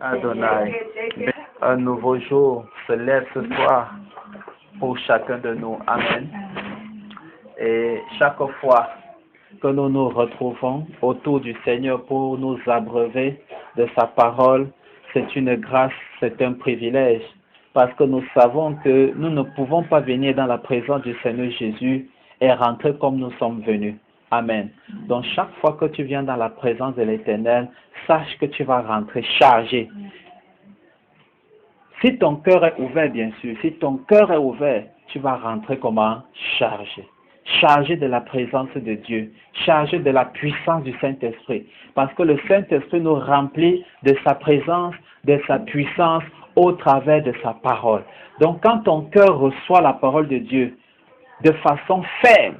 Adonai. Un nouveau jour se lève ce soir pour chacun de nous. Amen. Et chaque fois que nous nous retrouvons autour du Seigneur pour nous abreuver de sa parole, c'est une grâce, c'est un privilège, parce que nous savons que nous ne pouvons pas venir dans la présence du Seigneur Jésus et rentrer comme nous sommes venus. Amen. Donc chaque fois que tu viens dans la présence de l'Éternel, sache que tu vas rentrer chargé. Si ton cœur est ouvert, bien sûr, si ton cœur est ouvert, tu vas rentrer comment? Chargé. Chargé de la présence de Dieu, chargé de la puissance du Saint-Esprit. Parce que le Saint-Esprit nous remplit de sa présence, de sa puissance au travers de sa parole. Donc quand ton cœur reçoit la parole de Dieu de façon ferme,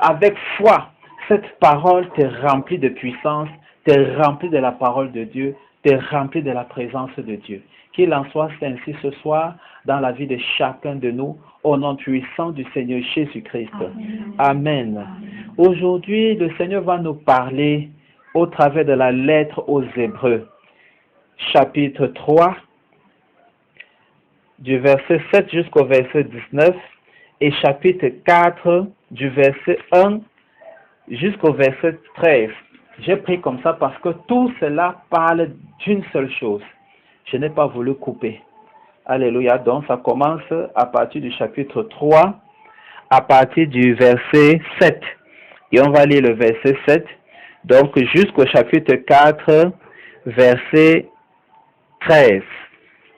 avec foi, cette parole te remplit de puissance, te remplit de la parole de Dieu, te remplit de la présence de Dieu. Qu'il en soit ainsi ce soir dans la vie de chacun de nous, au nom puissant du Seigneur Jésus-Christ. Amen. Aujourd'hui, le Seigneur va nous parler au travers de la lettre aux Hébreux, chapitre 3, du verset 7 jusqu'au verset 19, et chapitre 4, du verset 1 jusqu'au verset 13. J'ai pris comme ça parce que tout cela parle d'une seule chose. Je n'ai pas voulu couper. Alléluia. Donc ça commence à partir du chapitre 3, à partir du verset 7. Et on va lire le verset 7. Donc jusqu'au chapitre 4, verset 13.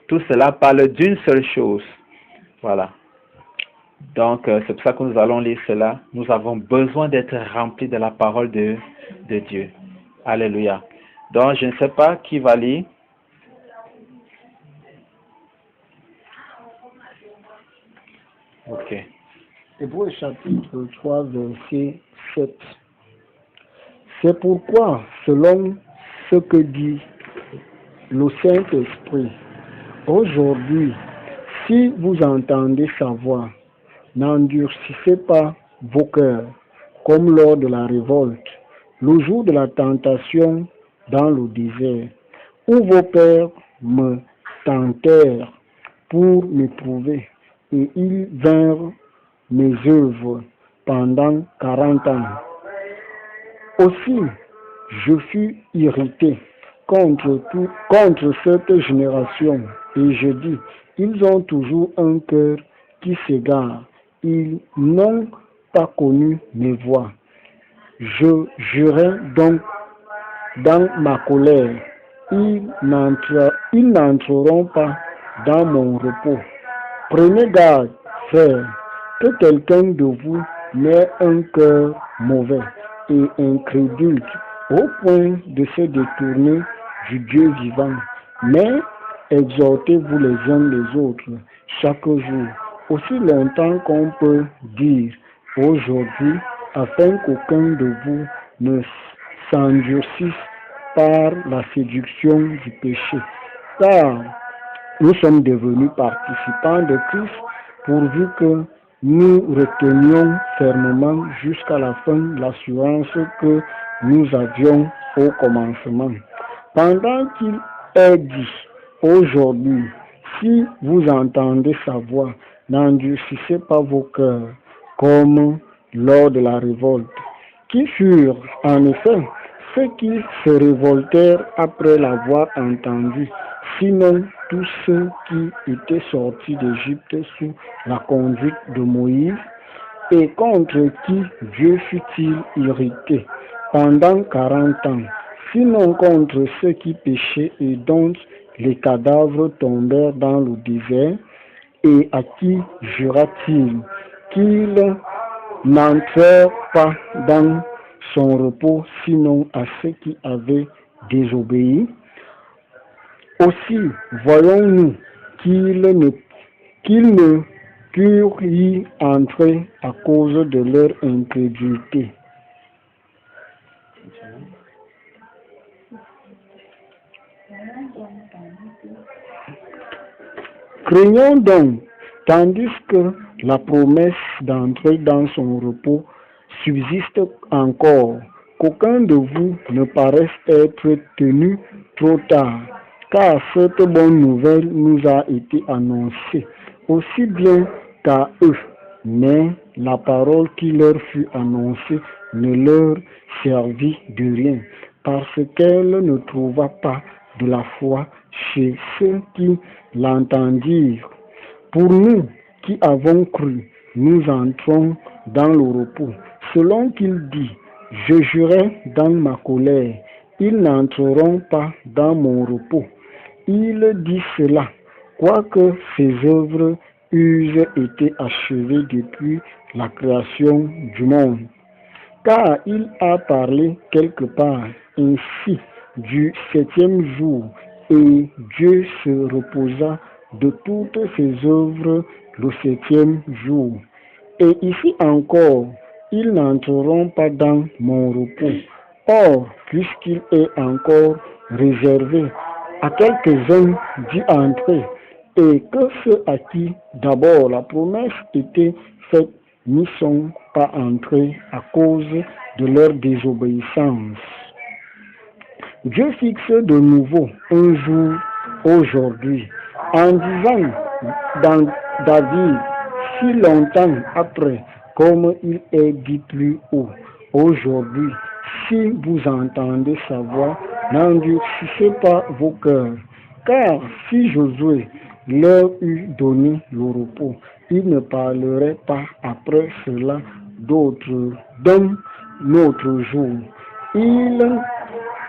Tout cela parle d'une seule chose. Voilà. Donc c'est pour ça que nous allons lire cela. Nous avons besoin d'être remplis de la parole de Dieu. Alléluia. Donc je ne sais pas qui va lire. Ok. Hébreux chapitre 3, verset 7. C'est pourquoi, selon ce que dit le Saint-Esprit, aujourd'hui, si vous entendez sa voix, n'endurcissez pas vos cœurs, comme lors de la révolte, le jour de la tentation dans le désert, où vos pères me tentèrent pour m'éprouver, et ils vinrent mes œuvres pendant 40 ans. Aussi, je fus irrité contre cette génération, et je dis, ils ont toujours un cœur qui s'égare, ils n'ont pas connu mes voies. Je jurai donc dans ma colère, ils n'entreront pas dans mon repos. Prenez garde, frères, que quelqu'un de vous n'ait un cœur mauvais et incrédule au point de se détourner du Dieu vivant. Mais exhortez-vous les uns les autres chaque jour, aussi longtemps qu'on peut dire aujourd'hui, afin qu'aucun de vous ne s'endurcisse par la séduction du péché. Car nous sommes devenus participants de Christ pourvu que nous retenions fermement jusqu'à la fin l'assurance que nous avions au commencement. Pendant qu'il est dit aujourd'hui, si vous entendez sa voix, n'endurcissez pas vos cœurs comme lors de la révolte, qui furent en effet ceux qui se révoltèrent après l'avoir entendu, sinon tous ceux qui étaient sortis d'Égypte sous la conduite de Moïse, et contre qui Dieu fut-il irrité pendant 40 ans, sinon contre ceux qui péchaient et dont les cadavres tombèrent dans le désert, et à qui jura-t-il qu'ils n'entrèrent pas dans son repos, sinon à ceux qui avaient désobéi? Aussi, voyons-nous qu'ils ne purent y entrer à cause de leur incrédulité. Craignons donc, tandis que la promesse d'entrer dans son repos subsiste encore, qu'aucun de vous ne paraisse être tenu trop tard car cette bonne nouvelle nous a été annoncée aussi bien qu'à eux, mais la parole qui leur fut annoncée ne leur servit de rien, parce qu'elle ne trouva pas de la foi chez ceux qui l'entendirent. Pour nous qui avons cru, nous entrons dans le repos, selon qu'il dit, je jurai dans ma colère, ils n'entreront pas dans mon repos. Il dit cela, quoique ses œuvres eussent été achevées depuis la création du monde. Car il a parlé quelque part ainsi du septième jour, et Dieu se reposa de toutes ses œuvres le septième jour. Et ici encore, ils n'entreront pas dans mon repos. Or, puisqu'il est encore réservé à quelques-uns d'y entrer, et que ceux à qui d'abord la promesse était faite n'y sont pas entrés à cause de leur désobéissance. Dieu fixe de nouveau un jour aujourd'hui, en disant dans David, si longtemps après, comme il est dit plus haut, aujourd'hui, si vous entendez sa voix, n'endurcissez pas vos cœurs, car si Josué leur eût donné le repos, il ne parlerait pas après cela d'un autre jour. Il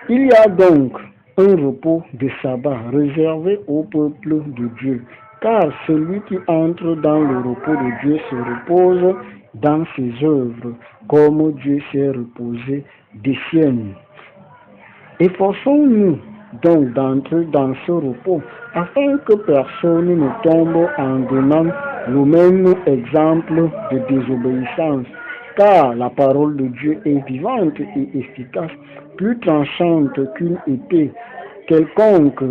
y a donc un repos de sabbat réservé au peuple de Dieu, car celui qui entre dans le repos de Dieu se repose dans ses œuvres, comme Dieu s'est reposé des siennes. Efforçons-nous donc d'entrer dans ce repos, afin que personne ne tombe en donnant le même exemple de désobéissance, car la parole de Dieu est vivante et efficace, plus tranchante qu'une épée quelconque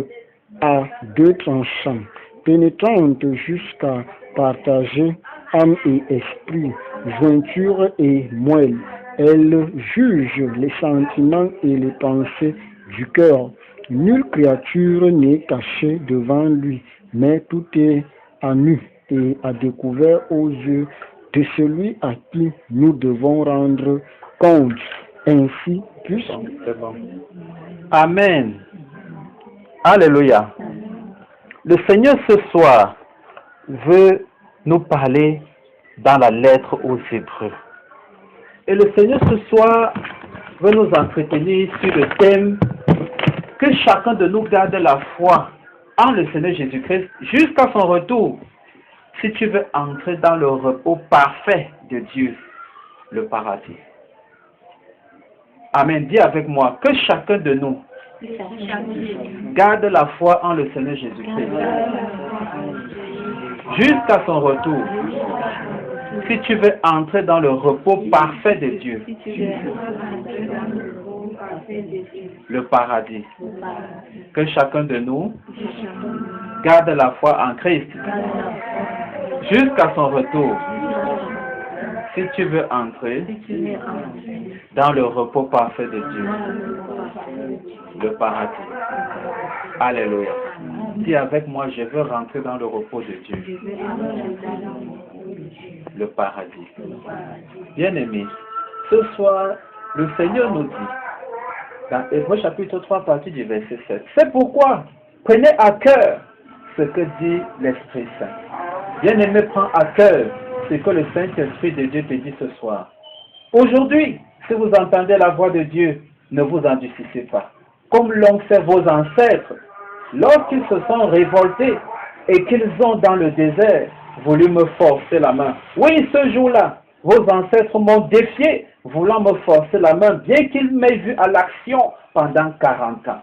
à deux tranchants, pénétrante jusqu'à partager âme et esprit, jointure et moelle. Elle juge les sentiments et les pensées du cœur. Nulle créature n'est cachée devant lui, mais tout est à nu et à découvert aux yeux de celui à qui nous devons rendre compte. Ainsi, plus. Amen. Alléluia. Le Seigneur ce soir veut nous parler dans la lettre aux Hébreux. Et le Seigneur ce soir veut nous entretenir sur le thème que chacun de nous garde la foi en le Seigneur Jésus-Christ jusqu'à son retour. Si tu veux entrer dans le repos parfait de Dieu, le paradis. Amen. Dis avec moi que chacun de nous garde la foi en le Seigneur Jésus-Christ jusqu'à son retour. Si tu veux entrer dans le repos parfait de Dieu, le paradis, que chacun de nous garde la foi en Christ jusqu'à son retour. Si tu veux entrer dans le repos parfait de Dieu, le paradis. Alléluia. Dis avec moi, je veux rentrer dans le repos de Dieu, le paradis. Bien-aimés, ce soir, le Seigneur nous dit, dans Hébreux chapitre 3, partie du verset 7, c'est pourquoi prenez à cœur ce que dit l'Esprit Saint. Bien-aimé, prends à cœur ce que le Saint-Esprit de Dieu te dit ce soir. Aujourd'hui, si vous entendez la voix de Dieu, ne vous endurcissez pas. Comme l'ont fait vos ancêtres, lorsqu'ils se sont révoltés et qu'ils ont dans le désert voulu me forcer la main. Oui, ce jour-là, vos ancêtres m'ont défié, voulant me forcer la main, bien qu'ils m'aient vu à l'action pendant 40 ans.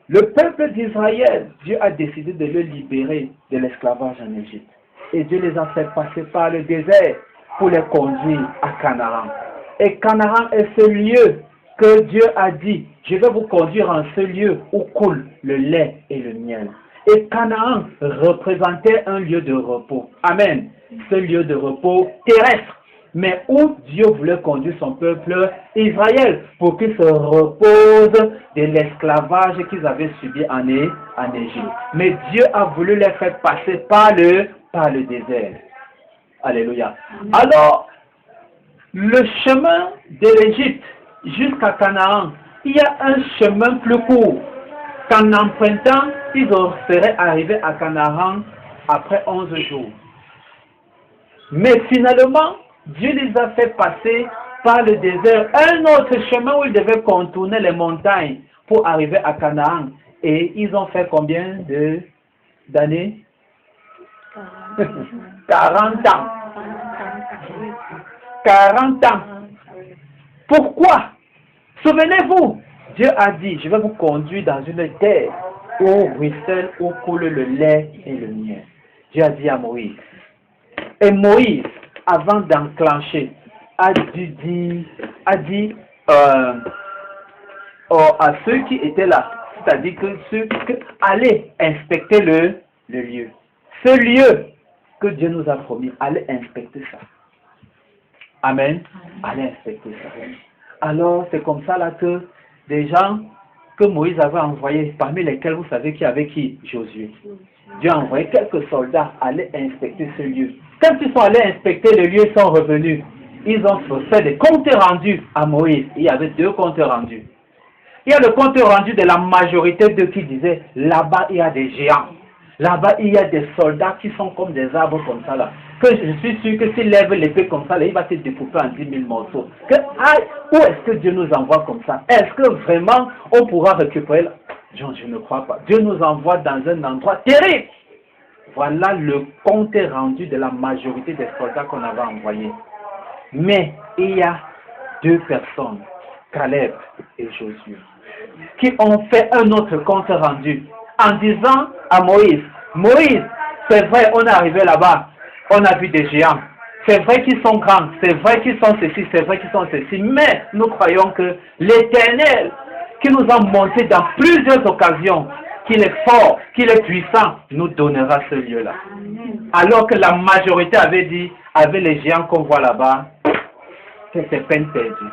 Le peuple d'Israël, Dieu a décidé de le libérer de l'esclavage en Égypte. Et Dieu les a fait passer par le désert pour les conduire à Canaan. Et Canaan est ce lieu que Dieu a dit, je vais vous conduire en ce lieu où coule le lait et le miel. Et Canaan représentait un lieu de repos. Amen. Ce lieu de repos terrestre. mais où Dieu voulait conduire son peuple Israël pour qu'ils se reposent de l'esclavage qu'ils avaient subi en Égypte. Mais Dieu a voulu les faire passer par le désert. Alléluia. Alors, le chemin de l'Égypte jusqu'à Canaan, il y a un chemin plus court. Qu'en empruntant, ils seraient arrivés à Canaan après 11 jours. Mais finalement, Dieu les a fait passer par le désert, un autre chemin où ils devaient contourner les montagnes pour arriver à Canaan. Et ils ont fait combien d'années? 40 ans. 40 ans. Pourquoi? Souvenez-vous, Dieu a dit, je vais vous conduire dans une terre où ruisselle, où coule le lait et le miel. Dieu a dit à Moïse. Et Moïse, avant d'enclencher, a dit à ceux qui étaient là, c'est-à-dire que ceux qui allaient inspecter le lieu. Ce lieu que Dieu nous a promis, allez inspecter ça. Amen. Allez inspecter ça. Alors, c'est comme ça là que des gens que Moïse avait envoyés, parmi lesquels vous savez qui avait qui? Josué. Dieu a envoyé quelques soldats aller inspecter ce lieu. Quand ils sont allés inspecter le lieu, ils sont revenus. Ils ont fait des comptes rendus à Moïse. Il y avait 2 comptes rendus. Il y a le compte rendu de la majorité de qui disaient, là-bas il y a des géants. Là-bas il y a des soldats qui sont comme des arbres comme ça là. Que je suis sûr que s'il lève l'épée comme ça là, il va se découper en 10 000 morceaux. Où est-ce que Dieu nous envoie comme ça? Est-ce que vraiment on pourra récupérer? Je ne crois pas. Dieu nous envoie dans un endroit terrible. Voilà le compte rendu de la majorité des soldats qu'on avait envoyés. Mais il y a 2 personnes, Caleb et Josué, qui ont fait un autre compte rendu en disant à Moïse, Moïse, c'est vrai, on est arrivé là-bas, on a vu des géants, c'est vrai qu'ils sont grands, c'est vrai qu'ils sont ceci, c'est vrai qu'ils sont ceci, mais nous croyons que l'Éternel, qui nous a montré dans plusieurs occasions, qu'il est fort, qu'il est puissant, nous donnera ce lieu-là. Alors que la majorité avait dit, avec les géants qu'on voit là-bas, que c'est peine perdue.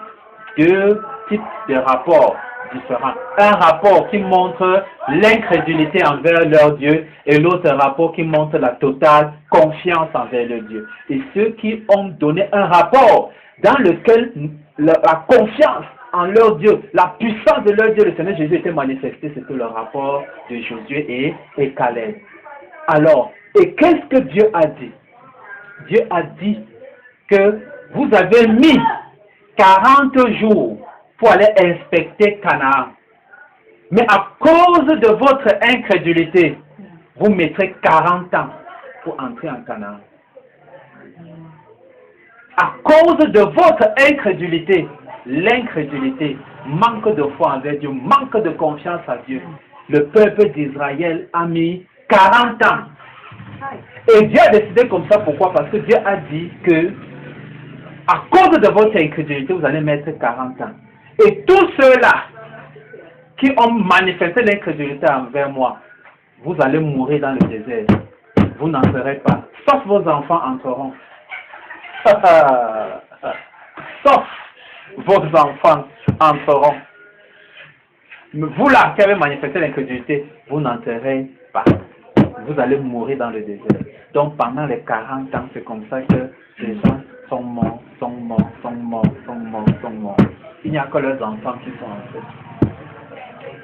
2 types de rapports différents. Un rapport qui montre l'incrédulité envers leur Dieu et l'autre rapport qui montre la totale confiance envers le Dieu. Et ceux qui ont donné un rapport dans lequel la confiance en leur Dieu, la puissance de leur Dieu, le Seigneur Jésus était manifesté, c'était le rapport de Josué et Caleb. Alors, et qu'est-ce que Dieu a dit? Dieu a dit que vous avez mis 40 jours pour aller inspecter Canaan. Mais à cause de votre incrédulité, vous mettrez 40 ans pour entrer en Canaan. À cause de votre incrédulité, l'incrédulité, manque de foi envers Dieu, manque de confiance à Dieu, le peuple d'Israël a mis 40 ans. Et Dieu a décidé comme ça, pourquoi? Parce que Dieu a dit que à cause de votre incrédulité, vous allez mettre 40 ans. Et tous ceux-là qui ont manifesté l'incrédulité envers moi, vous allez mourir dans le désert. Vous n'entrerez pas. Sauf vos enfants entreront. Sauf vos enfants entreront. Vous là qui avez manifesté l'incrédulité, vous n'entrerez pas. Vous allez mourir dans le désert. Donc pendant les 40 ans, c'est comme ça que les gens sont morts. Il n'y a que leurs enfants qui sont entrés.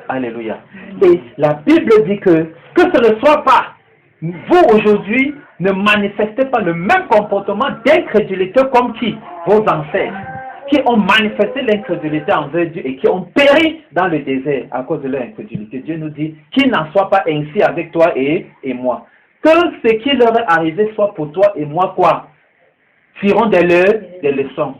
Alléluia. Et la Bible dit que ce ne soit pas, vous aujourd'hui, ne manifestez pas le même comportement d'incrédulité comme qui? Vos ancêtres, qui ont manifesté l'incrédulité envers Dieu et qui ont péri dans le désert à cause de leur incrédulité. Dieu nous dit qu'il n'en soit pas ainsi avec toi et moi. Que ce qui leur est arrivé soit pour toi et moi quoi? Tirons des leçons.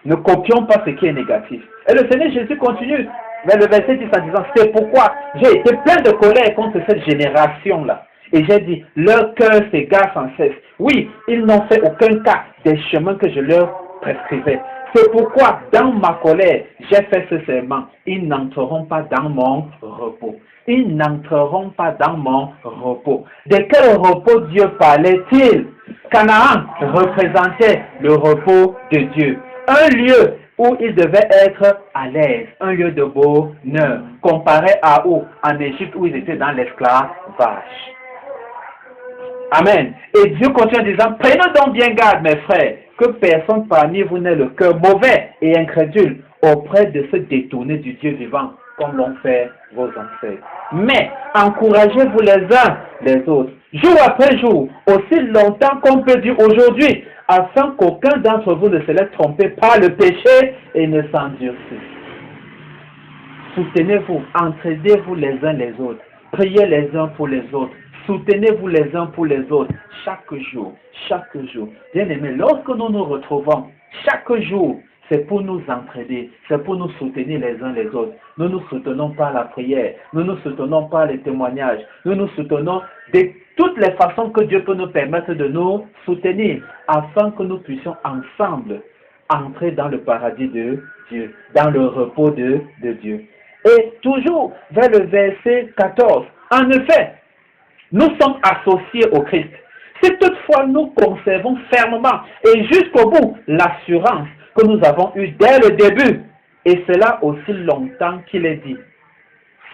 Ne copions pas ce qui est négatif. Et le Seigneur Jésus continue vers le verset 10 en disant, c'est pourquoi j'ai été plein de colère contre cette génération-là. Et j'ai dit, leur cœur s'égare sans cesse. Oui, ils n'ont fait aucun cas des chemins que je leur prescrivais. C'est pourquoi, dans ma colère, j'ai fait ce serment. Ils n'entreront pas dans mon repos. Ils n'entreront pas dans mon repos. De quel repos Dieu parlait-il? Canaan représentait le repos de Dieu. Un lieu où il devait être à l'aise, un lieu de bonheur, comparé à où? En Égypte, où ils étaient dans l'esclavage. Amen. Et Dieu continue en disant, prenez donc bien garde, mes frères, que personne parmi vous n'ait le cœur mauvais et incrédule auprès de se détourner du Dieu vivant, comme l'ont fait vos ancêtres. Mais encouragez-vous les uns les autres, jour après jour, aussi longtemps qu'on peut dire aujourd'hui, afin qu'aucun d'entre vous ne se laisse tromper par le péché et ne s'endurcisse. Soutenez-vous, entraidez-vous les uns les autres, priez les uns pour les autres, soutenez-vous les uns pour les autres, chaque jour, chaque jour. Bien-aimés, lorsque nous nous retrouvons, chaque jour, c'est pour nous entraider, c'est pour nous soutenir les uns les autres. Nous nous soutenons par la prière, nous nous soutenons par les témoignages, nous nous soutenons de toutes les façons que Dieu peut nous permettre de nous soutenir, afin que nous puissions ensemble entrer dans le paradis de Dieu, dans le repos de Dieu. Et toujours vers le verset 14, en effet, nous sommes associés au Christ. Si toutefois nous conservons fermement et jusqu'au bout l'assurance que nous avons eue dès le début, et cela aussi longtemps qu'il est dit.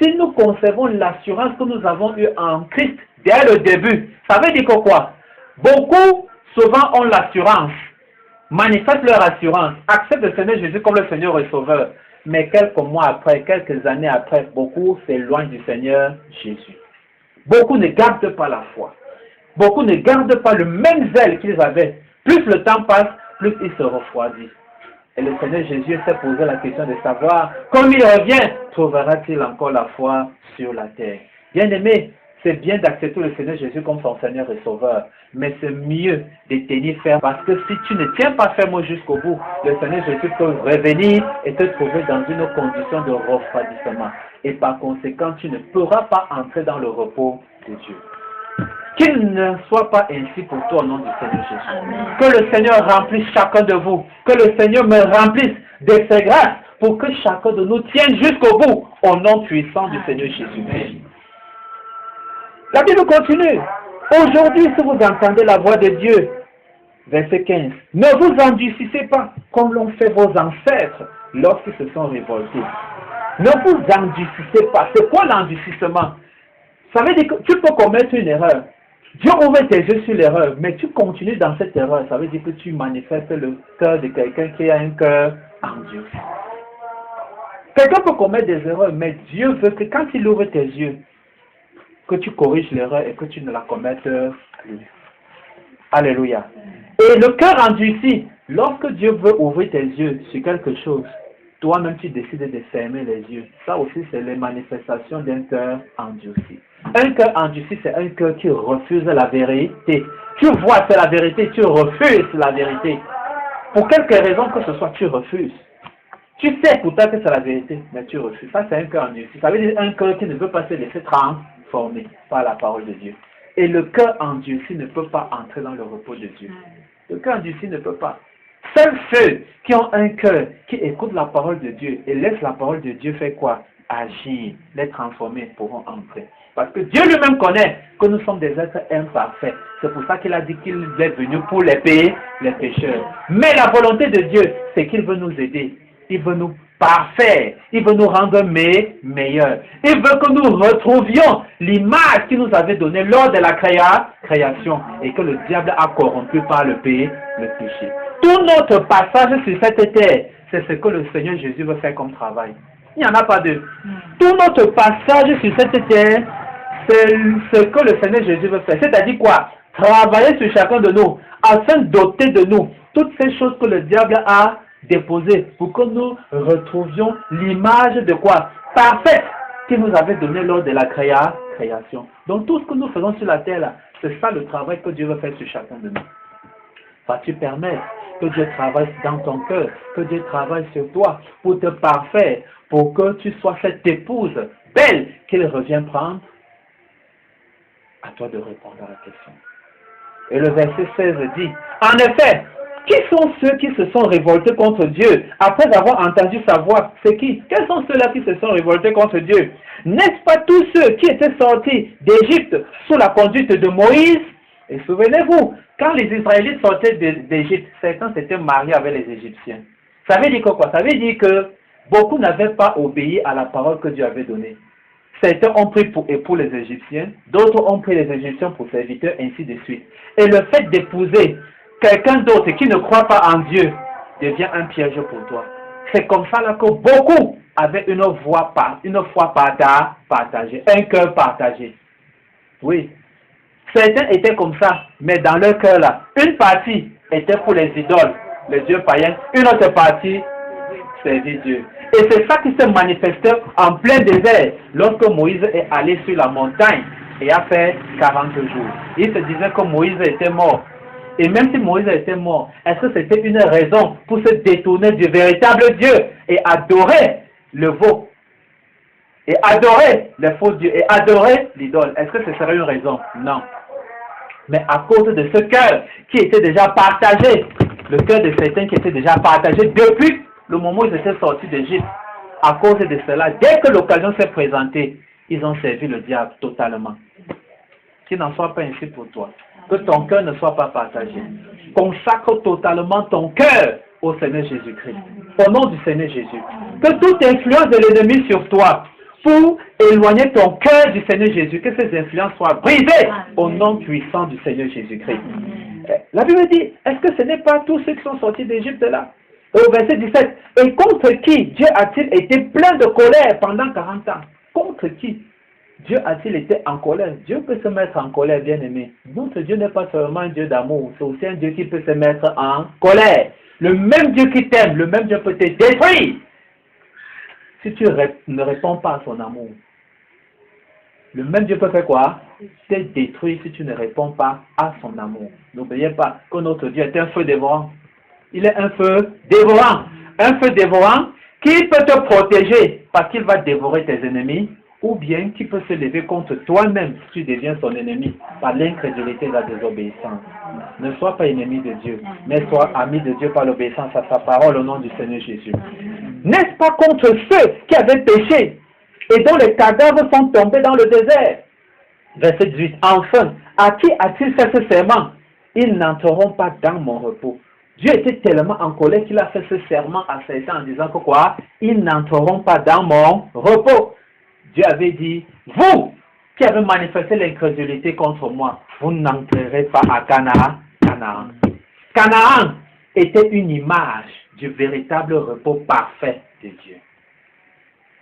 Si nous conservons l'assurance que nous avons eue en Christ dès le début, ça veut dire que quoi? Beaucoup, souvent, ont l'assurance, manifestent leur assurance, acceptent le Seigneur Jésus comme le Seigneur et Sauveur. Mais quelques mois après, quelques années après, beaucoup s'éloignent du Seigneur Jésus. Beaucoup ne gardent pas la foi. Beaucoup ne gardent pas le même zèle qu'ils avaient. Plus le temps passe, plus ils se refroidissent. Et le Seigneur Jésus s'est posé la question de savoir, quand il revient, trouvera-t-il encore la foi sur la terre? Bien-aimé, c'est bien d'accepter le Seigneur Jésus comme son Seigneur et Sauveur, mais c'est mieux de tenir ferme, parce que si tu ne tiens pas ferme jusqu'au bout, le Seigneur Jésus peut revenir et te trouver dans une condition de refroidissement. Et par conséquent, tu ne pourras pas entrer dans le repos de Dieu. Qu'il ne soit pas ainsi pour toi au nom du Seigneur Jésus. Amen. Que le Seigneur remplisse chacun de vous. Que le Seigneur me remplisse de ses grâces pour que chacun de nous tienne jusqu'au bout au nom puissant du Seigneur Jésus. La Bible continue. Aujourd'hui, si vous entendez la voix de Dieu, verset 15, ne vous endurcissez pas comme l'ont fait vos ancêtres lorsqu'ils se sont révoltés. Ne vous endurcissez pas. C'est quoi l'endurcissement? Ça veut dire que tu peux commettre une erreur. Dieu ouvre tes yeux sur l'erreur, mais tu continues dans cette erreur. Ça veut dire que tu manifestes le cœur de quelqu'un qui a un cœur endurci. Quelqu'un peut commettre des erreurs, mais Dieu veut que quand il ouvre tes yeux, que tu corriges l'erreur et que tu ne la commettes plus. Alléluia. Et le cœur endurci, lorsque Dieu veut ouvrir tes yeux sur quelque chose, toi-même tu décides de fermer les yeux. Ça aussi, c'est les manifestations d'un cœur endurci. Un cœur endurci, c'est un cœur qui refuse la vérité. Tu vois, c'est la vérité, tu refuses la vérité. Pour quelque raison que ce soit, tu refuses. Tu sais pourtant que c'est la vérité, mais tu refuses. Ça, c'est un cœur endurci. Ça veut dire un cœur qui ne veut pas se laisser transformer par la parole de Dieu. Et le cœur endurci ne peut pas entrer dans le repos de Dieu. Le cœur endurci ne peut pas. Seuls ceux qui ont un cœur, qui écoutent la parole de Dieu et laissent la parole de Dieu faire quoi? Agir, les transformer, pourront entrer. Parce que Dieu lui-même connaît que nous sommes des êtres imparfaits. C'est pour ça qu'il a dit qu'il est venu pour les pécheurs. Mais la volonté de Dieu, c'est qu'il veut nous aider. Il veut nous parfaire. Il veut nous rendre meilleurs. Il veut que nous retrouvions l'image qu'il nous avait donnée lors de la création et que le diable a corrompu par le péché. Tout notre passage sur cette terre, c'est ce que le Seigneur Jésus veut faire comme travail. Il n'y en a pas deux. Tout notre passage sur cette terre, c'est ce que le Seigneur Jésus veut faire. C'est-à-dire quoi? Travailler sur chacun de nous, afin d'ôter de nous toutes ces choses que le diable a déposées, pour que nous retrouvions l'image de quoi? Parfaite, qu'il nous avait donnée lors de la création. Donc tout ce que nous faisons sur la terre, là, c'est ça le travail que Dieu veut faire sur chacun de nous. Vas-tu permettre que Dieu travaille dans ton cœur, que Dieu travaille sur toi pour te parfaire, pour que tu sois cette épouse belle qu'il revient prendre? À toi de répondre à la question. Et le verset 16 dit, en effet, qui sont ceux qui se sont révoltés contre Dieu après avoir entendu sa voix? C'est qui? Quels sont ceux-là qui se sont révoltés contre Dieu? N'est-ce pas tous ceux qui étaient sortis d'Égypte sous la conduite de Moïse? Et souvenez-vous, Quand les Israélites sortaient d'Égypte, certains s'étaient mariés avec les Égyptiens. Ça veut dire que quoi? Ça veut dire que beaucoup n'avaient pas obéi à la parole que Dieu avait donnée. Certains ont pris pour époux les Égyptiens, d'autres ont pris les Égyptiens pour serviteurs, ainsi de suite. Et le fait d'épouser quelqu'un d'autre qui ne croit pas en Dieu devient un piège pour toi. C'est comme ça là que beaucoup avaient une foi partagée, un cœur partagé. Oui. Certains étaient comme ça, mais dans leur cœur là, une partie était pour les idoles, les dieux païens, une autre partie servir Dieu. Et c'est ça qui se manifestait en plein désert lorsque Moïse est allé sur la montagne et a fait 40 jours. Il se disait que Moïse était mort. Et même si Moïse était mort, est-ce que c'était une raison pour se détourner du véritable Dieu et adorer le veau? Et adorer les faux dieux et adorer l'idole? Est-ce que ce serait une raison? Non. Mais à cause de ce cœur qui était déjà partagé, le cœur de certains qui était déjà partagé depuis le moment où ils étaient sortis d'Égypte, à cause de cela, dès que l'occasion s'est présentée, ils ont servi le diable totalement. Qu'il n'en soit pas ainsi pour toi. Que ton cœur ne soit pas partagé. Consacre totalement ton cœur au Seigneur Jésus-Christ. Au nom du Seigneur Jésus. Que toute influence de l'ennemi sur toi, pour éloigner ton cœur du Seigneur Jésus, que ces influences soient brisées au nom puissant du Seigneur Jésus-Christ. La Bible dit, est-ce que ce n'est pas tous ceux qui sont sortis d'Égypte là? Au verset 17, et contre qui Dieu a-t-il été plein de colère pendant 40 ans? Contre qui Dieu a-t-il été en colère? Dieu peut se mettre en colère, bien-aimé. Notre Dieu n'est pas seulement un Dieu d'amour, c'est aussi un Dieu qui peut se mettre en colère. Le même Dieu qui t'aime, le même Dieu peut te détruire si tu ne réponds pas à son amour. Le même Dieu peut faire quoi? Te détruire si tu ne réponds pas à son amour. N'oubliez pas que notre Dieu est un feu dévorant. Il est un feu dévorant. Un feu dévorant qui peut te protéger parce qu'il va dévorer tes ennemis, ou bien qui peut se lever contre toi-même si tu deviens son ennemi par l'incrédulité et la désobéissance. Ne sois pas ennemi de Dieu, mais sois ami de Dieu par l'obéissance à sa parole au nom du Seigneur Jésus. N'est-ce pas contre ceux qui avaient péché et dont les cadavres sont tombés dans le désert? Verset 18. Enfin, à qui a-t-il fait ce serment? Ils n'entreront pas dans mon repos. Dieu était tellement en colère qu'il a fait ce serment à certains en disant que quoi? Ils n'entreront pas dans mon repos. Dieu avait dit, vous qui avez manifesté l'incrédulité contre moi, vous n'entrerez pas à Canaan. Canaan était une image du véritable repos parfait de Dieu.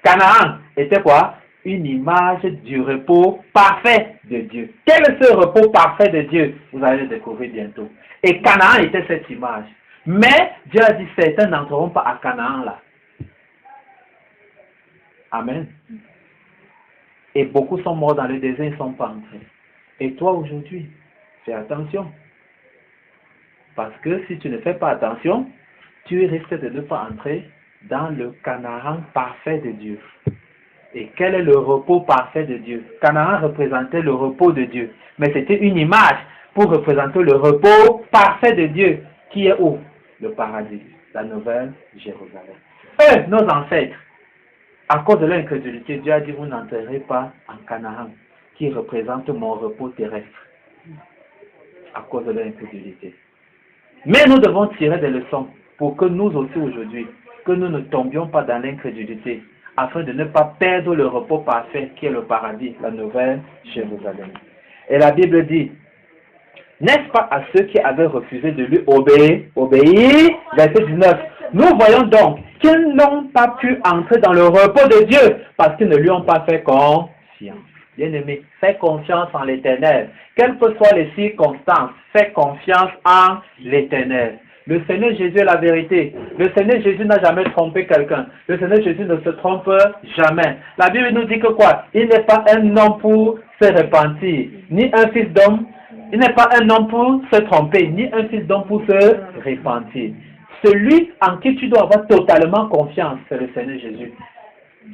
Canaan était quoi? Une image du repos parfait de Dieu. Quel est ce repos parfait de Dieu? Vous allez le découvrir bientôt. Et Canaan était cette image. Mais Dieu a dit, certains n'entreront pas à Canaan là. Amen. Et beaucoup sont morts dans le désert, ils ne sont pas entrés. Et toi aujourd'hui, fais attention. Parce que si tu ne fais pas attention, tu risques de ne pas entrer dans le Canaan parfait de Dieu. Et quel est le repos parfait de Dieu? Canaan représentait le repos de Dieu. Mais c'était une image pour représenter le repos parfait de Dieu. Qui est où? Le paradis, la nouvelle Jérusalem. Eux, nos ancêtres, à cause de l'incrédulité, Dieu a dit, vous n'entrerez pas en Canaan, qui représente mon repos terrestre. À cause de l'incrédulité. Mais nous devons tirer des leçons pour que nous aussi aujourd'hui, que nous ne tombions pas dans l'incrédulité, afin de ne pas perdre le repos parfait qui est le paradis, la nouvelle Jérusalem. Et la Bible dit, n'est-ce pas à ceux qui avaient refusé de lui obéir, verset 19, nous voyons donc qu'ils n'ont pas pu entrer dans le repos de Dieu parce qu'ils ne lui ont pas fait confiance. Bien-aimé, fais confiance en l'Éternel. Quelles que soient les circonstances, fais confiance en l'Éternel. Le Seigneur Jésus est la vérité. Le Seigneur Jésus n'a jamais trompé quelqu'un. Le Seigneur Jésus ne se trompe jamais. La Bible nous dit que quoi? Il n'est pas un homme pour se repentir, ni un fils d'homme. Il n'est pas un homme pour se tromper, ni un fils d'homme pour se repentir. Celui en qui tu dois avoir totalement confiance, c'est le Seigneur Jésus.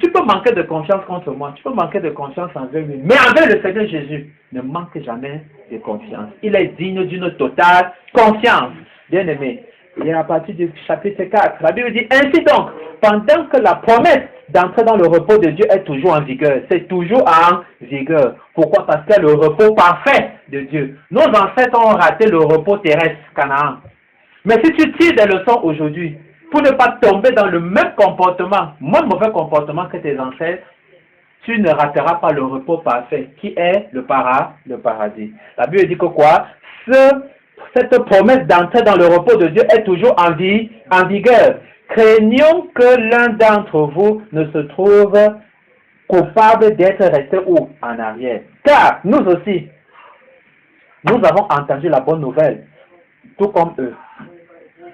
Tu peux manquer de confiance contre moi, tu peux manquer de confiance envers lui, mais envers le Seigneur Jésus, ne manque jamais de confiance. Il est digne d'une totale confiance. Bien-aimé, et à partir du chapitre 4, la Bible dit, ainsi donc, pendant que la promesse d'entrer dans le repos de Dieu est toujours en vigueur, c'est toujours en vigueur. Pourquoi? Parce que le repos parfait de Dieu. Nos ancêtres ont raté le repos terrestre, Canaan. Mais si tu tires des leçons aujourd'hui, pour ne pas tomber dans le même comportement, moins mauvais comportement que tes ancêtres, tu ne rateras pas le repos parfait, qui est le paradis. La Bible dit que quoi? Cette promesse d'entrer dans le repos de Dieu est toujours en vigueur. Craignons que l'un d'entre vous ne se trouve coupable d'être resté où? En arrière. Car nous aussi, nous avons entendu la bonne nouvelle, tout comme eux.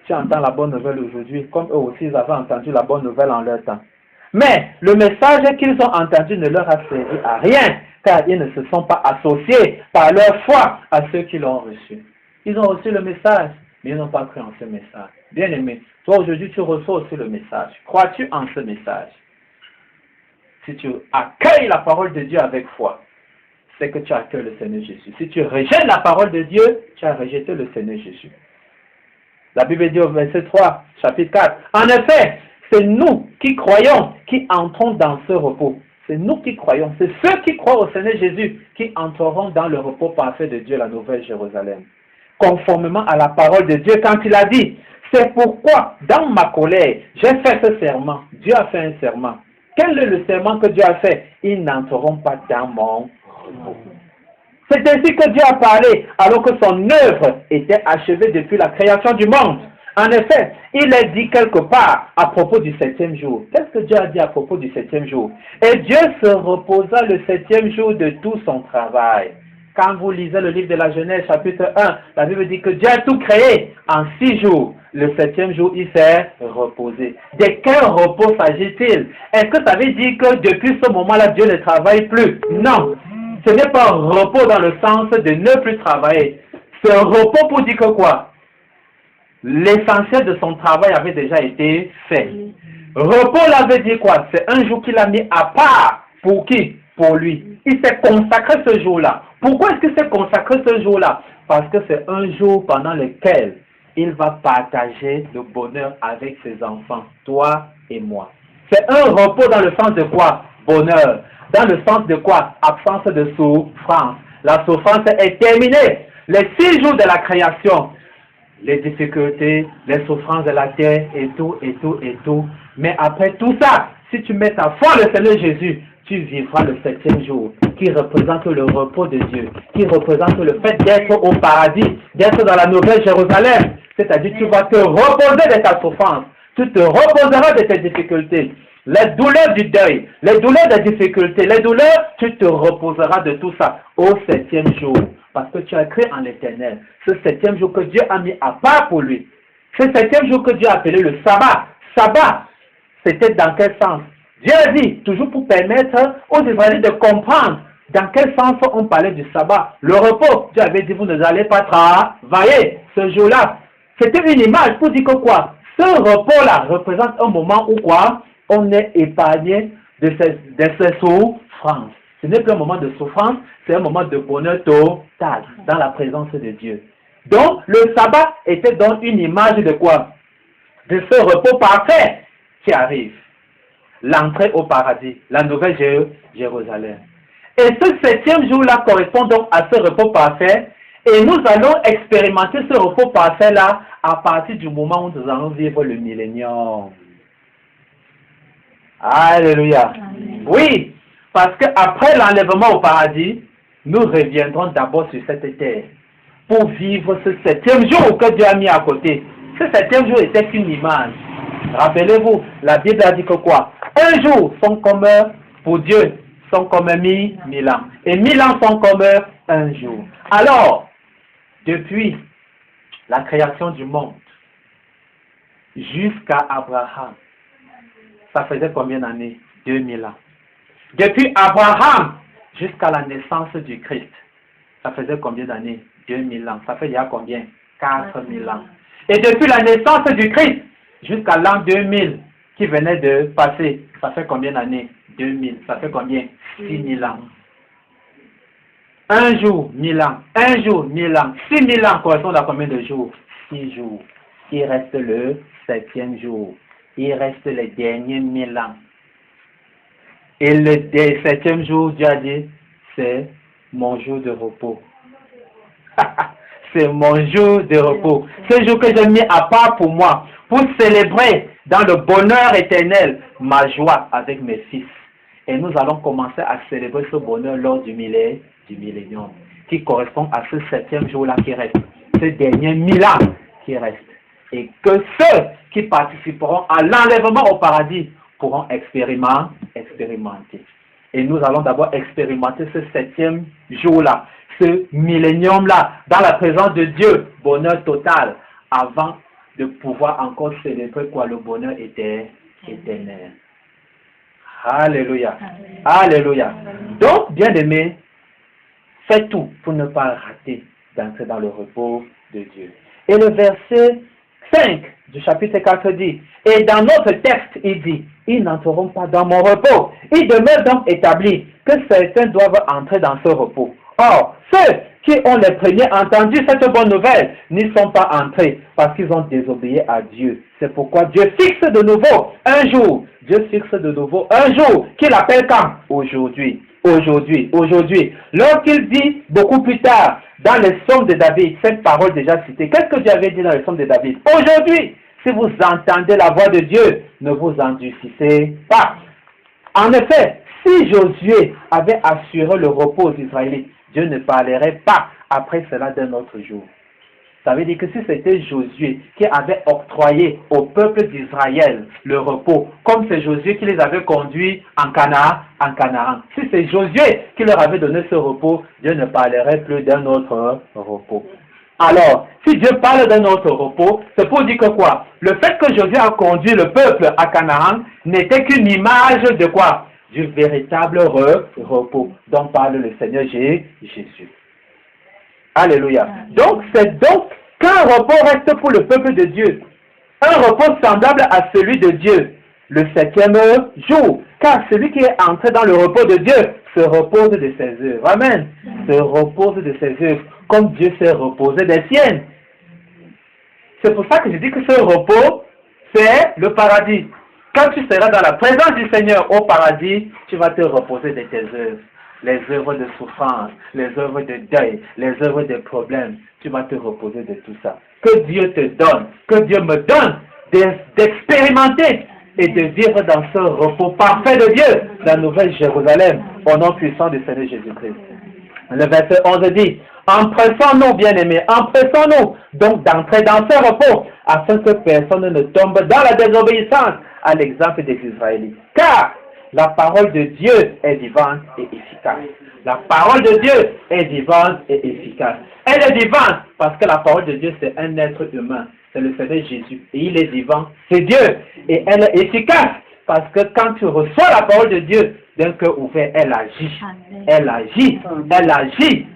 Tu entends la bonne nouvelle aujourd'hui, comme eux aussi, ils avaient entendu la bonne nouvelle en leur temps. Mais le message qu'ils ont entendu ne leur a servi à rien, car ils ne se sont pas associés par leur foi à ceux qui l'ont reçu. Ils ont reçu le message, mais ils n'ont pas cru en ce message. Bien-aimé, toi aujourd'hui tu reçois aussi le message. Crois-tu en ce message? Si tu accueilles la parole de Dieu avec foi, c'est que tu accueilles le Seigneur Jésus. Si tu rejettes la parole de Dieu, tu as rejeté le Seigneur Jésus. La Bible dit au verset 3, chapitre 4. En effet, c'est nous qui croyons, qui entrons dans ce repos. C'est nous qui croyons. C'est ceux qui croient au Seigneur Jésus qui entreront dans le repos parfait de Dieu, la Nouvelle Jérusalem. Conformément à la parole de Dieu, quand il a dit, c'est pourquoi, dans ma colère, j'ai fait ce serment. Dieu a fait un serment. Quel est le serment que Dieu a fait? Ils n'entreront pas dans mon repos. C'est ainsi que Dieu a parlé, alors que son œuvre était achevée depuis la création du monde. En effet, il est dit quelque part à propos du 7e jour. Qu'est-ce que Dieu a dit à propos du 7e jour? Et Dieu se reposa le 7e jour de tout son travail. Quand vous lisez le livre de la Genèse, chapitre 1, la Bible dit que Dieu a tout créé en 6 jours. Le 7e jour, il s'est reposé. De quel repos s'agit-il? Est-ce que ça veut dire que depuis ce moment-là, Dieu ne travaille plus? Non. Ce n'est pas un repos dans le sens de ne plus travailler. C'est un repos pour dire que quoi? L'essentiel de son travail avait déjà été fait. Repos, là, veut dire quoi? C'est un jour qu'il a mis à part. Pour qui? Pour lui. Il s'est consacré ce jour-là. Pourquoi est-ce qu'il s'est consacré ce jour-là? Parce que c'est un jour pendant lequel il va partager le bonheur avec ses enfants, toi et moi. C'est un repos dans le sens de quoi? Bonheur. Dans le sens de quoi? Absence de souffrance. La souffrance est terminée. Les 6 jours de la création, les difficultés, les souffrances de la terre et tout, et tout, et tout. Mais après tout ça, si tu mets ta foi en le Seigneur Jésus, tu vivras le 7e jour, qui représente le repos de Dieu, qui représente le fait d'être au paradis, d'être dans la Nouvelle Jérusalem. C'est-à-dire, tu vas te reposer de ta souffrance, tu te reposeras de tes difficultés, les douleurs du deuil, les douleurs des difficultés, les douleurs, tu te reposeras de tout ça au 7e jour. Parce que tu as cru en l'Éternel. Ce 7e jour que Dieu a mis à part pour lui. Ce 7e jour que Dieu a appelé le sabbat. Sabbat, c'était dans quel sens? Dieu a dit, toujours pour permettre aux Israélites de comprendre dans quel sens on parlait du sabbat. Le repos, Dieu avait dit, vous ne allez pas travailler ce jour-là. C'était une image pour dire que quoi? Ce repos-là représente un moment où quoi? On est épargné de ces souffrances. Ce n'est plus un moment de souffrance, c'est un moment de bonheur total dans la présence de Dieu. Donc, le sabbat était donc une image de quoi? De ce repos parfait qui arrive. L'entrée au paradis, la nouvelle Jérusalem. Et ce 7e jour-là correspond donc à ce repos parfait. Et nous allons expérimenter ce repos parfait-là à partir du moment où nous allons vivre le millénium. Alléluia. Oui, parce qu'après l'enlèvement au paradis, nous reviendrons d'abord sur cette terre pour vivre ce 7e jour que Dieu a mis à côté. Ce 7e jour était une image. Rappelez-vous, la Bible a dit que quoi? Un jour sont comme pour Dieu, sont comme 1000 ans. Et 1000 ans sont comme un jour. Alors, depuis la création du monde jusqu'à Abraham, ça faisait combien d'années? 2000 ans. Depuis Abraham jusqu'à la naissance du Christ, ça faisait combien d'années? 2000 ans. Ça fait il y a combien? 4000 ans. Et depuis la naissance du Christ jusqu'à l'an 2000 qui venait de passer, ça fait combien d'années? 2000. Ça fait combien? 6000 ans. Un jour, 1000 ans. Un jour, 1000 ans. 6000 ans correspondent à combien de jours? 6 jours. Il reste le 7e jour. Il reste les derniers 1000 ans. Et le 7e jour, Dieu a dit, c'est mon jour de repos. C'est mon jour de repos. Ce jour que j'ai mis à part pour moi, pour célébrer dans le bonheur éternel ma joie avec mes fils. Et nous allons commencer à célébrer ce bonheur lors du millénium, qui correspond à ce 7e jour-là qui reste, ce dernier 1000 ans qui reste. Et que ceux qui participeront à l'enlèvement au paradis pourront expérimenter. Et nous allons d'abord expérimenter ce 7e jour-là, ce millénium-là, dans la présence de Dieu, bonheur total, avant de pouvoir encore célébrer quoi, le bonheur éternel. Alléluia. Alléluia. Donc, bien-aimés, faites tout pour ne pas rater d'entrer dans le repos de Dieu. Et le verset 5 du chapitre 4 dit, et dans notre texte, il dit, ils n'entreront pas dans mon repos. Il demeure donc établi que certains doivent entrer dans ce repos. Or, ceux qui ont les premiers entendu cette bonne nouvelle n'y sont pas entrés parce qu'ils ont désobéi à Dieu. C'est pourquoi Dieu fixe de nouveau un jour. Dieu fixe de nouveau un jour qu'il appelle quand? Aujourd'hui. Aujourd'hui. Lorsqu'il dit beaucoup plus tard dans les psaumes de David, cette parole déjà citée, qu'est-ce que Dieu avait dit dans les psaumes de David? Aujourd'hui, si vous entendez la voix de Dieu, ne vous endurcissez pas. En effet, si Josué avait assuré le repos aux Israélites, Dieu ne parlerait pas après cela d'un autre jour. Ça veut dire que si c'était Josué qui avait octroyé au peuple d'Israël le repos, comme c'est Josué qui les avait conduits en Canaan, si c'est Josué qui leur avait donné ce repos, Dieu ne parlerait plus d'un autre repos. Alors, si Dieu parle d'un autre repos, c'est pour dire que quoi? Le fait que Josué a conduit le peuple à Canaan n'était qu'une image de quoi? Du véritable repos dont parle le Seigneur Jésus. Alléluia. Donc, c'est donc qu'un repos reste pour le peuple de Dieu. Un repos semblable à celui de Dieu, le 7e jour. Car celui qui est entré dans le repos de Dieu se repose de ses œuvres. Amen. Se repose de ses œuvres, comme Dieu s'est reposé des siennes. C'est pour ça que je dis que ce repos, c'est le paradis. Quand tu seras dans la présence du Seigneur au paradis, tu vas te reposer de tes œuvres. Les œuvres de souffrance, les œuvres de deuil, les œuvres de problèmes. Tu vas te reposer de tout ça. Que Dieu te donne, que Dieu me donne d'expérimenter et de vivre dans ce repos parfait de Dieu, la nouvelle Jérusalem, au nom puissant du Seigneur Jésus-Christ. Le verset 11 dit, empressons-nous, bien-aimés, empressons-nous donc d'entrer dans ce repos, afin que personne ne tombe dans la désobéissance, à l'exemple des Israélites. Car la parole de Dieu est vivante et efficace. La parole de Dieu est vivante et efficace. Elle est vivante parce que la parole de Dieu, c'est un être humain. C'est le Seigneur Jésus. Et il est vivant. C'est Dieu. Et elle est efficace parce que quand tu reçois la parole de Dieu d'un cœur ouvert, elle agit. Elle agit. Elle agit.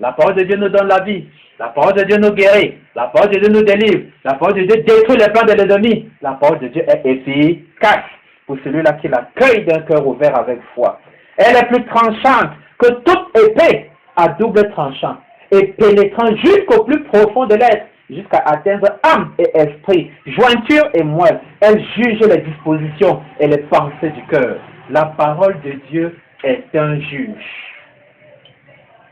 La parole de Dieu nous donne la vie. La parole de Dieu nous guérit. La parole de Dieu nous délivre. La parole de Dieu détruit les plans de l'ennemi. La parole de Dieu est efficace pour celui-là qui l'accueille d'un cœur ouvert avec foi. Elle est plus tranchante que toute épée à double tranchant et pénétrant jusqu'au plus profond de l'être, jusqu'à atteindre âme et esprit, jointure et moelle. Elle juge les dispositions et les pensées du cœur. La parole de Dieu est un juge.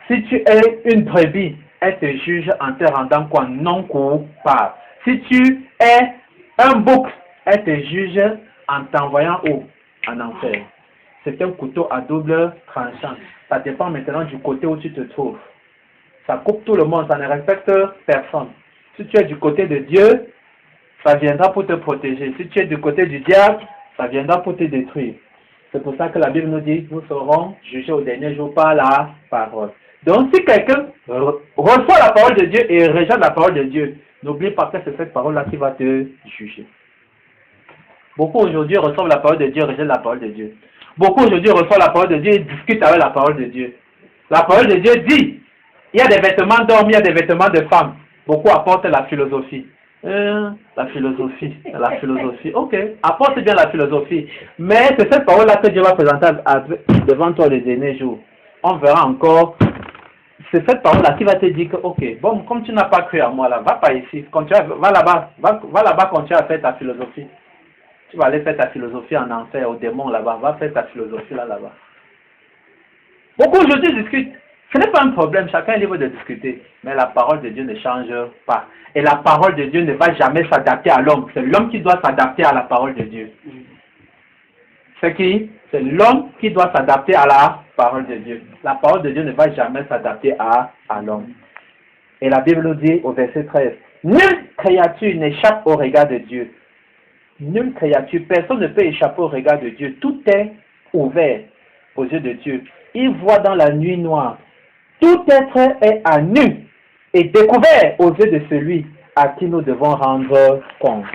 Si tu es une brebis, elle te juge en te rendant quoi? Non coupable. Si tu es un bouc, elle te juge en t'envoyant où? En enfer. C'est un couteau à double tranchant. Ça dépend maintenant du côté où tu te trouves. Ça coupe tout le monde, ça ne respecte personne. Si tu es du côté de Dieu, ça viendra pour te protéger. Si tu es du côté du diable, ça viendra pour te détruire. C'est pour ça que la Bible nous dit, nous serons jugés au dernier jour par la parole. Donc si quelqu'un reçoit la parole de Dieu et rejette la parole de Dieu, n'oublie pas que c'est cette parole-là qui va te juger. Beaucoup aujourd'hui reçoivent la parole de Dieu et rejettent la parole de Dieu. Beaucoup aujourd'hui reçoivent la parole de Dieu et discutent avec la parole de Dieu. La parole de Dieu dit, il y a des vêtements d'hommes, il y a des vêtements de femmes. Beaucoup apportent la philosophie. La philosophie, ok, apporte bien la philosophie. Mais c'est cette parole-là que Dieu va présenter devant toi les derniers jours. On verra encore. C'est cette parole-là qui va te dire que, ok, bon, comme tu n'as pas cru à moi là, va pas ici, va là-bas continuer à faire ta philosophie. Tu vas aller faire ta philosophie en enfer, au démon là-bas, va faire ta philosophie là-bas. Beaucoup aujourd'hui discutent. Ce n'est pas un problème, chacun est libre de discuter. Mais la parole de Dieu ne change pas. Et la parole de Dieu ne va jamais s'adapter à l'homme. C'est l'homme qui doit s'adapter à la parole de Dieu. C'est qui? C'est l'homme qui doit s'adapter à la parole de Dieu. La parole de Dieu ne va jamais s'adapter à l'homme. Et la Bible nous dit au verset 13, nulle créature n'échappe au regard de Dieu. Nulle créature, personne ne peut échapper au regard de Dieu. Tout est ouvert aux yeux de Dieu. Il voit dans la nuit noire. Tout être est à nu et découvert aux yeux de celui à qui nous devons rendre compte.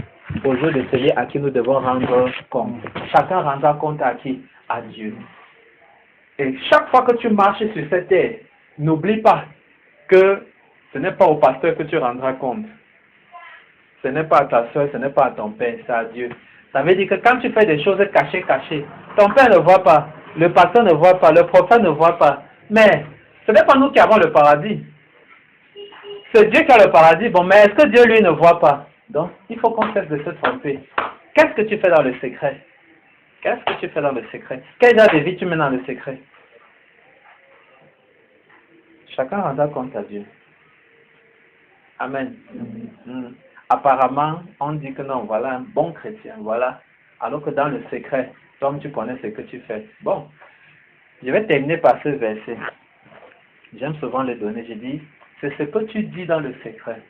Aux yeux de celui à qui nous devons rendre compte. Chacun rendra compte à qui? À Dieu. Et chaque fois que tu marches sur cette terre, n'oublie pas que ce n'est pas au pasteur que tu rendras compte. Ce n'est pas à ta soeur, ce n'est pas à ton père, c'est à Dieu. Ça veut dire que quand tu fais des choses cachées, ton père ne voit pas, le pasteur ne voit pas, le prophète ne voit pas. Mais ce n'est pas nous qui avons le paradis. C'est Dieu qui a le paradis. Bon, mais est-ce que Dieu, lui, ne voit pas? Donc, il faut qu'on cesse de se tromper. Qu'est-ce que tu fais dans le secret? Qu'est-ce que tu fais dans le secret? Quel genre de vie tu mets dans le secret? Chacun rendra compte à Dieu. Amen. Apparemment, on dit que non, voilà un bon chrétien, voilà. Alors que dans le secret, comme tu connais ce que tu fais. Bon, je vais terminer par ce verset. J'aime souvent le donner. Je dis, c'est ce que tu dis dans le secret.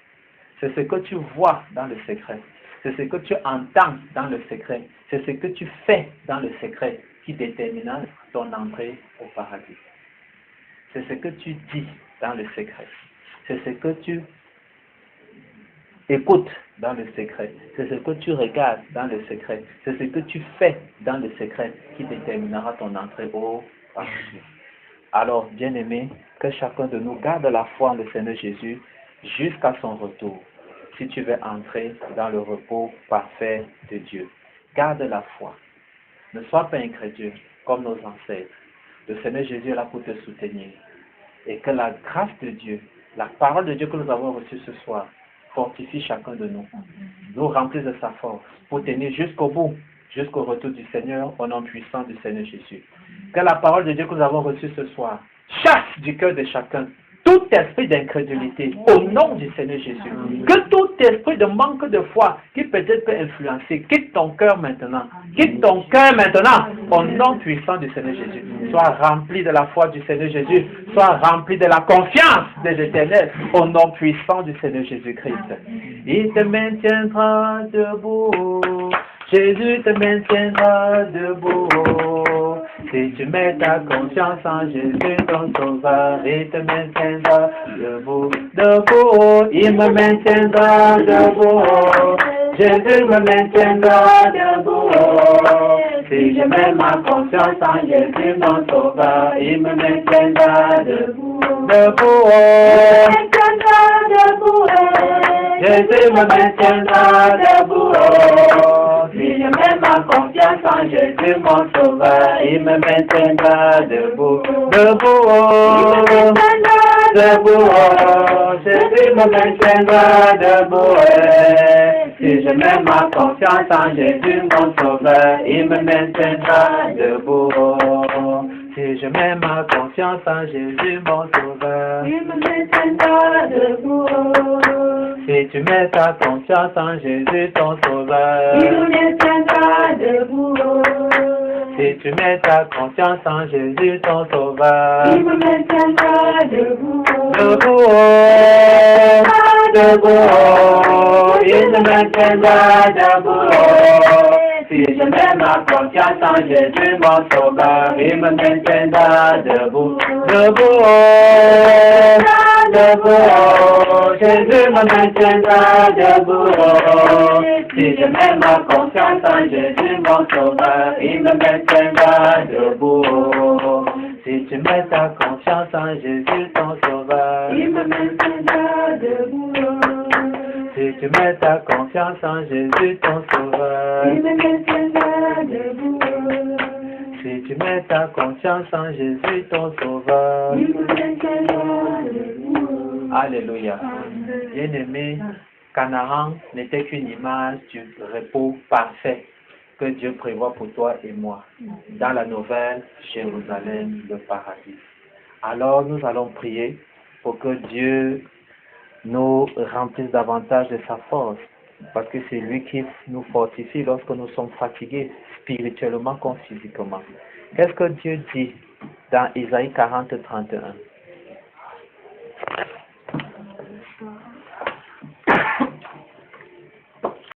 C'est ce que tu vois dans le secret. C'est ce que tu entends dans le secret. C'est ce que tu fais dans le secret qui déterminera ton entrée au paradis. C'est ce que tu dis dans le secret. C'est ce que tu écoutes dans le secret. C'est ce que tu regardes dans le secret. C'est ce que tu fais dans le secret qui déterminera ton entrée au paradis. Alors, bien-aimé, que chacun de nous garde la foi en le Seigneur Jésus jusqu'à son retour. Si tu veux entrer dans le repos parfait de Dieu, garde la foi. Ne sois pas incrédule comme nos ancêtres. Le Seigneur Jésus est là pour te soutenir. Et que la grâce de Dieu, la parole de Dieu que nous avons reçue ce soir, fortifie chacun de nous. Nous remplisse de sa force pour tenir jusqu'au bout, jusqu'au retour du Seigneur, au nom puissant du Seigneur Jésus. Que la parole de Dieu que nous avons reçue ce soir chasse du cœur de chacun tout esprit d'incrédulité au nom du Seigneur Jésus. Que tout esprit de manque de foi qui peut-être peut influencer, quitte ton cœur maintenant. Quitte ton cœur maintenant au nom puissant du Seigneur Jésus. Sois rempli de la foi du Seigneur Jésus. Sois rempli de la confiance de l'Éternel au nom puissant du Seigneur Jésus-Christ. Il te maintiendra debout. Jésus te maintiendra debout. Si tu mets ta confiance en Jésus, ton sauveur, il te maintiendra debout. Debout, il me maintiendra debout. Jésus me maintiendra debout. Si je mets ma confiance en Jésus, mon sauveur, il me maintiendra debout. Debout, il me maintiendra debout. Jésus me maintiendra debout. Si je mets ma confiance en Jésus, mon sauveur, il me maintiendra debout. Debout, debout, Jésus me maintiendra debout. Si je mets ma confiance en Jésus, mon sauveur, il me maintiendra debout. Si je mets ma confiance en Jésus, mon sauveur, il me maintiendra debout. Si tu mets ta confiance en Jésus, ton sauveur, il me maintiendra debout. Si tu mets ta confiance en Jésus, ton sauveur, il me maintiendra debout. Debout, debout, il me maintiendra debout. Si je mets ma confiance en Jésus, mon sauveur, il me maintiendra debout. Debout, debout, Jésus me maintiendra debout. Si je mets ma confiance en Jésus, mon sauveur, il me maintiendra debout. Si tu mets ta confiance en Jésus, ton sauveur, il me maintiendra debout. Si tu mets ta confiance en Jésus, ton sauveur, il me maintiendra debout. Si tu mets ta confiance en Jésus, ton sauveur, il me maintiendra debout. Alléluia. Bien-aimé, Canaan n'était qu'une image du repos parfait que Dieu prévoit pour toi et moi dans la nouvelle Jérusalem, le paradis. Alors nous allons prier pour que Dieu nous remplisse davantage de sa force, parce que c'est lui qui nous fortifie lorsque nous sommes fatigués, spirituellement comme physiquement. Qu'est-ce que Dieu dit dans Isaïe 40, 31?